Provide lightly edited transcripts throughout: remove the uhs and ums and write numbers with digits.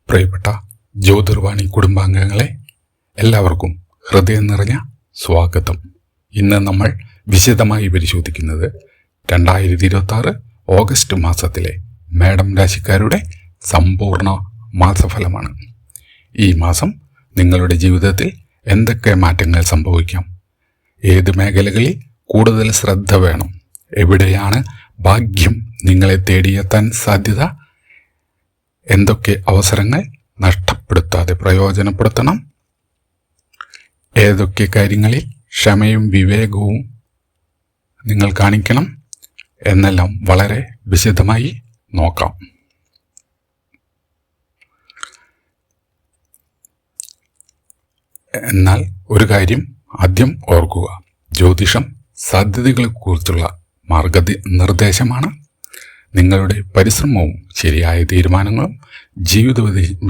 പ്രിയപ്പെട്ട ജ്യോതിർവാണി കുടുംബാംഗങ്ങളെ, എല്ലാവർക്കും ഹൃദയം നിറഞ്ഞ സ്വാഗതം. ഇന്ന് നമ്മൾ വിശദമായി പരിശോധിക്കുന്നത് 2026 ഓഗസ്റ്റ് മാസത്തിലെ മേടം രാശിക്കാരുടെ സമ്പൂർണ്ണ മാസഫലമാണ്. ഈ മാസം നിങ്ങളുടെ ജീവിതത്തിൽ എന്തൊക്കെ മാറ്റങ്ങൾ സംഭവിക്കാം, ഏത് മേഖലകളിൽ കൂടുതൽ ശ്രദ്ധ വേണം, എവിടെയാണ് ഭാഗ്യം നിങ്ങളെ തേടിയെത്താൻ സാധ്യത, എന്തൊക്കെ അവസരങ്ങൾ നഷ്ടപ്പെടുത്താതെ പ്രയോജനപ്പെടുത്തണം, ഏതൊക്കെ കാര്യങ്ങളിൽ ക്ഷമയും വിവേകവും നിങ്ങൾ കാണിക്കണം എന്നെല്ലാം വളരെ വിശദമായി നോക്കാം. എന്നാൽ ഒരു കാര്യം ആദ്യം ഓർക്കുക, ജ്യോതിഷം സാധ്യതകളെക്കുറിച്ചുള്ള മാർഗനിർദ്ദേശമാണ്. നിങ്ങളുടെ പരിശ്രമവും ശരിയായ തീരുമാനങ്ങളും ജീവിത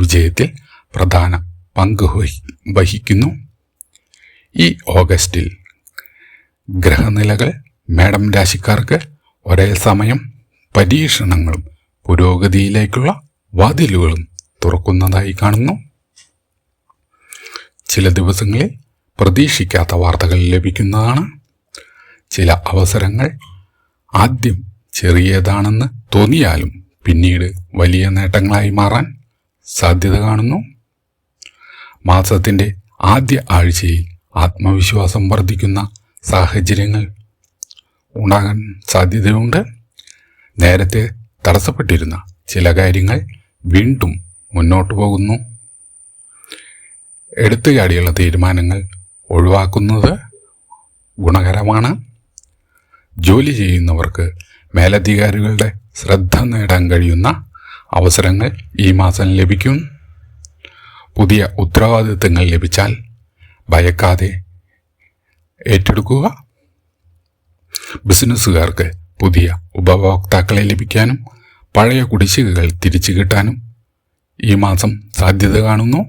വിജയത്തിൽ പ്രധാന പങ്ക് വഹിക്കുന്നു. ഈ ഓഗസ്റ്റിൽ ഗ്രഹനിലകൾ മേടം രാശിക്കാർക്ക് ഒരേ സമയം പരീക്ഷണങ്ങളും പുരോഗതിയിലേക്കുള്ള വാതിലുകളും തുറക്കുന്നതായി കാണുന്നു. ചില ദിവസങ്ങളിൽ പ്രതീക്ഷിക്കാത്ത വാർത്തകൾ ലഭിക്കുന്നതാണ്. ചില അവസരങ്ങൾ ആദ്യം ചെറിയതാണെന്ന് തോന്നിയാലും പിന്നീട് വലിയ നേട്ടങ്ങളായി മാറാൻ സാധ്യത കാണുന്നു. മാസത്തിൻ്റെ ആദ്യ ആഴ്ചയിൽ ആത്മവിശ്വാസം വർദ്ധിക്കുന്ന സാഹചര്യങ്ങൾ ഉണ്ടാകാൻ സാധ്യതയുണ്ട്. നേരത്തെ തടസ്സപ്പെട്ടിരുന്ന ചില കാര്യങ്ങൾ വീണ്ടും മുന്നോട്ട് പോകുന്നു. എടുത്തുചാടിയുള്ള തീരുമാനങ്ങൾ ഒഴിവാക്കുന്നത് ഗുണകരമാണ്. ജോലി ചെയ്യുന്നവർക്ക് മേലധികാരികളുടെ ശ്രദ്ധ നേടാൻ കഴിയുന്ന അവസരങ്ങൾ ഈ മാസം ലഭിക്കും. പുതിയ ഉത്തരവാദിത്തങ്ങൾ ലഭിച്ചാൽ ഭയക്കാതെ ഏറ്റെടുക്കുക. ബിസിനസ്സുകാർക്ക് പുതിയ ഉപഭോക്താക്കളെ ലഭിക്കാനും പഴയ കുടിശ്ശികകൾ തിരിച്ചു കിട്ടാനും ഈ മാസം സാധ്യത കാണുന്നു.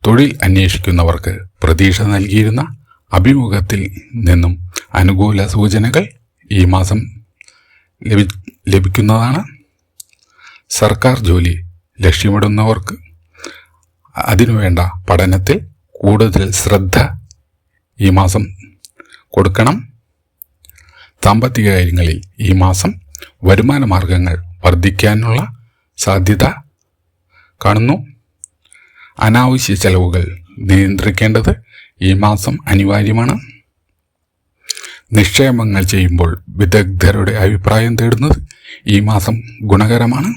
തൊഴിൽ അന്വേഷിക്കുന്നവർക്ക് പ്രതീക്ഷ നൽകിയിരുന്ന അഭിമുഖത്തിൽ നിന്നും അനുകൂല സൂചനകൾ ഈ മാസം ലഭിക്കുന്നതാണ്. സർക്കാർ ജോലി ലക്ഷ്യമിടുന്നവർക്ക് അതിനുവേണ്ട പഠനത്തിൽ കൂടുതൽ ശ്രദ്ധ ഈ മാസം കൊടുക്കണം. സാമ്പത്തിക കാര്യങ്ങളിൽ ഈ മാസം വരുമാന മാർഗങ്ങൾ വർദ്ധിക്കാനുള്ള സാധ്യത കാണുന്നു. അനാവശ്യ ചെലവുകൾ നിയന്ത്രിക്കേണ്ടത് ഈ മാസം അനിവാര്യമാണ്. നിക്ഷേപങ്ങൾ ചെയ്യുമ്പോൾ വിദഗ്ധരുടെ അഭിപ്രായം തേടുന്നത് ഈ മാസം ഗുണകരമാണ്.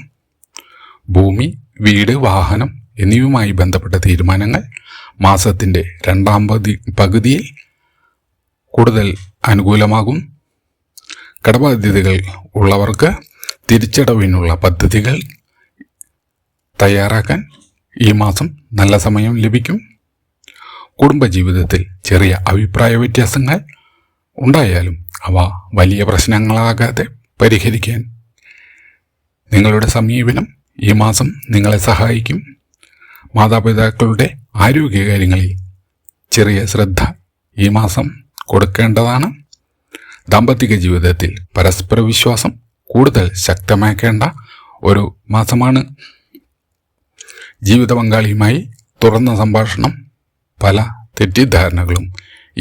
ഭൂമി, വീട്, വാഹനം എന്നിവയുമായി ബന്ധപ്പെട്ട തീരുമാനങ്ങൾ മാസത്തിൻ്റെ രണ്ടാം പകുതിയിൽ കൂടുതൽ അനുകൂലമാകും. കടബാധ്യതകൾ ഉള്ളവർക്ക് തിരിച്ചടവിനുള്ള പദ്ധതികൾ തയ്യാറാക്കാൻ ഈ മാസം നല്ല സമയം ലഭിക്കും. കുടുംബജീവിതത്തിൽ ചെറിയ അഭിപ്രായ വ്യത്യാസങ്ങൾ ഉണ്ടായാലും അവ വലിയ പ്രശ്നങ്ങളാകാതെ പരിഹരിക്കാൻ നിങ്ങളുടെ സമീപനം ഈ മാസം നിങ്ങളെ സഹായിക്കും. മാതാപിതാക്കളുടെ ആരോഗ്യകാര്യങ്ങളിൽ ചെറിയ ശ്രദ്ധ ഈ മാസം കൊടുക്കേണ്ടതാണ്. ദാമ്പത്തിക ജീവിതത്തിൽ പരസ്പര വിശ്വാസം കൂടുതൽ ശക്തമാക്കേണ്ട ഒരു മാസമാണ്. ജീവിത പങ്കാളിയുമായി തുറന്ന സംഭാഷണം പല തെറ്റിദ്ധാരണകളും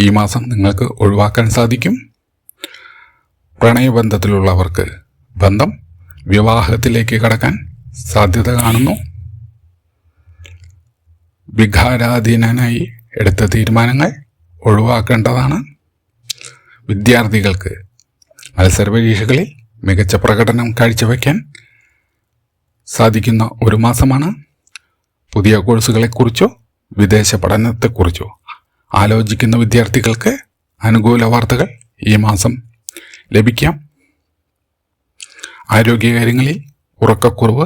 ഈ മാസം നിങ്ങൾക്ക് ഒഴിവാക്കാൻ സാധിക്കും. പ്രണയബന്ധത്തിലുള്ളവർക്ക് ബന്ധം വിവാഹത്തിലേക്ക് കടക്കാൻ സാധ്യത കാണുന്നു. വികാരാധീനനായി എടുത്ത തീരുമാനങ്ങൾ ഒഴിവാക്കേണ്ടതാണ്. വിദ്യാർത്ഥികൾക്ക് മത്സര പരീക്ഷകളിൽ മികച്ച പ്രകടനം കാഴ്ചവെക്കാൻ സാധിക്കുന്ന ഒരു മാസമാണ്. പുതിയ കോഴ്സുകളെക്കുറിച്ചോ വിദേശ പഠനത്തെക്കുറിച്ചോ ആലോചിക്കുന്ന വിദ്യാർത്ഥികൾക്ക് അനുകൂല വാർത്തകൾ ഈ മാസം ലഭിക്കാം. ആരോഗ്യകാര്യങ്ങളിൽ ഉറക്കക്കുറവ്,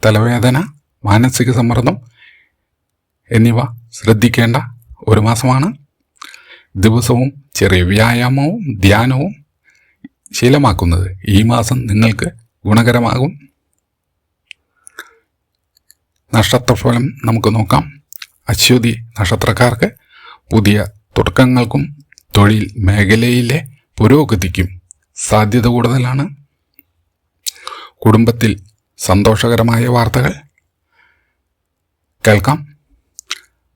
തലവേദന, മാനസിക സമ്മർദ്ദം എന്നിവ ശ്രദ്ധിക്കേണ്ട ഒരു മാസമാണ്. ദിവസവും ചെറിയ വ്യായാമവും ധ്യാനവും ശീലമാക്കുന്നത് ഈ മാസം നിങ്ങൾക്ക് ഗുണകരമാകും. നക്ഷത്രഫലം നമുക്ക് നോക്കാം. അശ്വതി നക്ഷത്രക്കാർക്ക് പുതിയ തുടക്കങ്ങൾക്കും തൊഴിൽ മേഖലയിലെ പുരോഗതിക്കും സാധ്യത കൂടുതലാണ്. കുടുംബത്തിൽ സന്തോഷകരമായ വാർത്തകൾ കേൾക്കാം.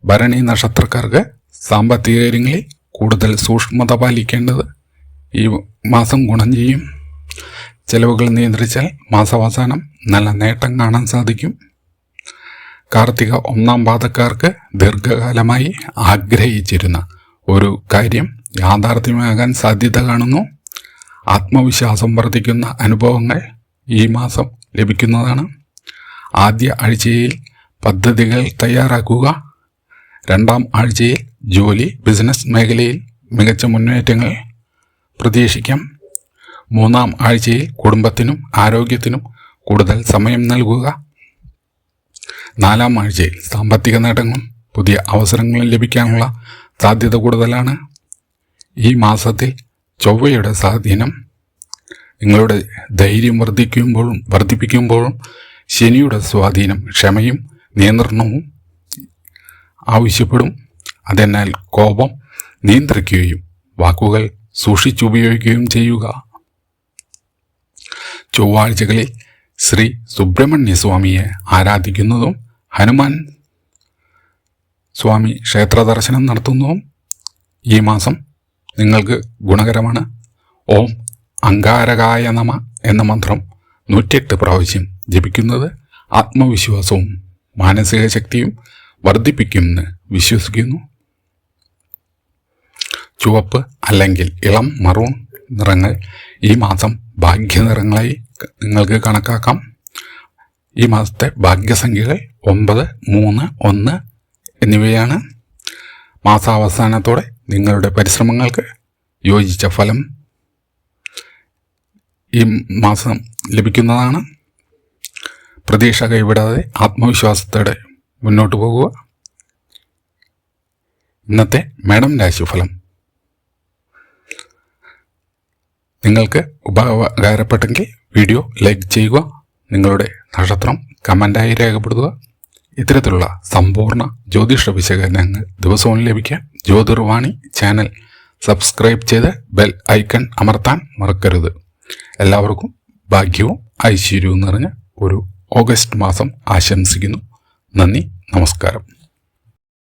ഭരണി നക്ഷത്രക്കാർക്ക് സാമ്പത്തിക കാര്യങ്ങളിൽ കൂടുതൽ സൂക്ഷ്മത പാലിക്കേണ്ടത് ഈ മാസം ഗുണം ചെയ്യും. ചെലവുകൾ നിയന്ത്രിച്ചാൽ മാസാവസാനം നല്ല നേട്ടം കാണാൻ സാധിക്കും. കാർത്തിക 1-ാം പാദക്കാർക്ക് ദീർഘകാലമായി ആഗ്രഹിച്ചിരുന്ന ഒരു കാര്യം യാഥാർത്ഥ്യമാകാൻ സാധ്യത കാണുന്നു. ആത്മവിശ്വാസം വർദ്ധിക്കുന്ന അനുഭവങ്ങൾ ഈ മാസം ലഭിക്കുന്നതാണ്. ആദ്യ ആഴ്ചയിൽ പദ്ധതികൾ തയ്യാറാക്കുക. 2-ാം ആഴ്ചയിൽ ജോലി, ബിസിനസ് മേഖലയിൽ മികച്ച മുന്നേറ്റങ്ങൾ പ്രതീക്ഷിക്കാം. 3-ാം ആഴ്ചയിൽ കുടുംബത്തിനും ആരോഗ്യത്തിനും കൂടുതൽ സമയം നൽകുക. 4-ാം ആഴ്ചയിൽ സാമ്പത്തിക നേട്ടങ്ങളും പുതിയ അവസരങ്ങളും ലഭിക്കാനുള്ള സാധ്യത കൂടുതലാണ്. ഈ മാസത്തിൽ ചൊവ്വയുടെ സ്വാധീനം നിങ്ങളുടെ ധൈര്യം വർദ്ധിപ്പിക്കുമ്പോഴും ശനിയുടെ സ്വാധീനം ക്ഷമയും നിയന്ത്രണവും ആവശ്യപ്പെടും. അതിനാൽ കോപം നിയന്ത്രിക്കുകയും വാക്കുകൾ സൂക്ഷിച്ചുപയോഗിക്കുകയും ചെയ്യുക. ചൊവ്വാഴ്ചകളിൽ ശ്രീ സുബ്രഹ്മണ്യ സ്വാമിയെ ആരാധിക്കുന്നതും ഹനുമാൻ സ്വാമി ക്ഷേത്ര ദർശനം നടത്തുന്നതും ഈ മാസം നിങ്ങൾക്ക് ഗുണകരമാണ്. ഓം അങ്കാരകായ നമ എന്ന മന്ത്രം 108 പ്രാവശ്യം ജപിക്കുന്നത് ആത്മവിശ്വാസവും മാനസിക ശക്തിയും വർദ്ധിപ്പിക്കുമെന്ന് വിശ്വസിക്കുന്നു. ചുവപ്പ് അല്ലെങ്കിൽ ഇളം മറൂൺ നിറങ്ങൾ ഈ മാസം ഭാഗ്യനിറങ്ങളായി നിങ്ങൾക്ക് കണക്കാക്കാം. ഈ മാസത്തെ ഭാഗ്യസംഖ്യകൾ 9, 3, 1 എന്നിവയാണ്. മാസാവസാനത്തോടെ നിങ്ങളുടെ പരിശ്രമങ്ങൾക്ക് യോജിച്ച ഫലം ഈ മാസം ലഭിക്കുന്നതാണ്. പ്രതീക്ഷ കൈവിടാതെ ആത്മവിശ്വാസത്തോടെ മുന്നോട്ട് പോകുക. ഇന്നത്തെ മേടം രാശിഫലം നിങ്ങൾക്ക് ഉപകാരപ്പെട്ടെങ്കിൽ വീഡിയോ ലൈക്ക് ചെയ്യുക. നിങ്ങളുടെ നക്ഷത്രം കമൻ്റായി രേഖപ്പെടുത്തുക. ഇത്തരത്തിലുള്ള സമ്പൂർണ്ണ ജ്യോതിഷ വിശകലനങ്ങൾ ദിവസവും ലഭിക്കാൻ ജ്യോതിർവാണി ചാനൽ സബ്സ്ക്രൈബ് ചെയ്ത് ബെൽ ഐക്കൺ അമർത്താൻ മറക്കരുത്. എല്ലാവർക്കും ഭാഗ്യവും ഐശ്വര്യവും നിറഞ്ഞ ഒരു ഓഗസ്റ്റ് മാസം ആശംസിക്കുന്നു. നന്ദി, നമസ്കാരം.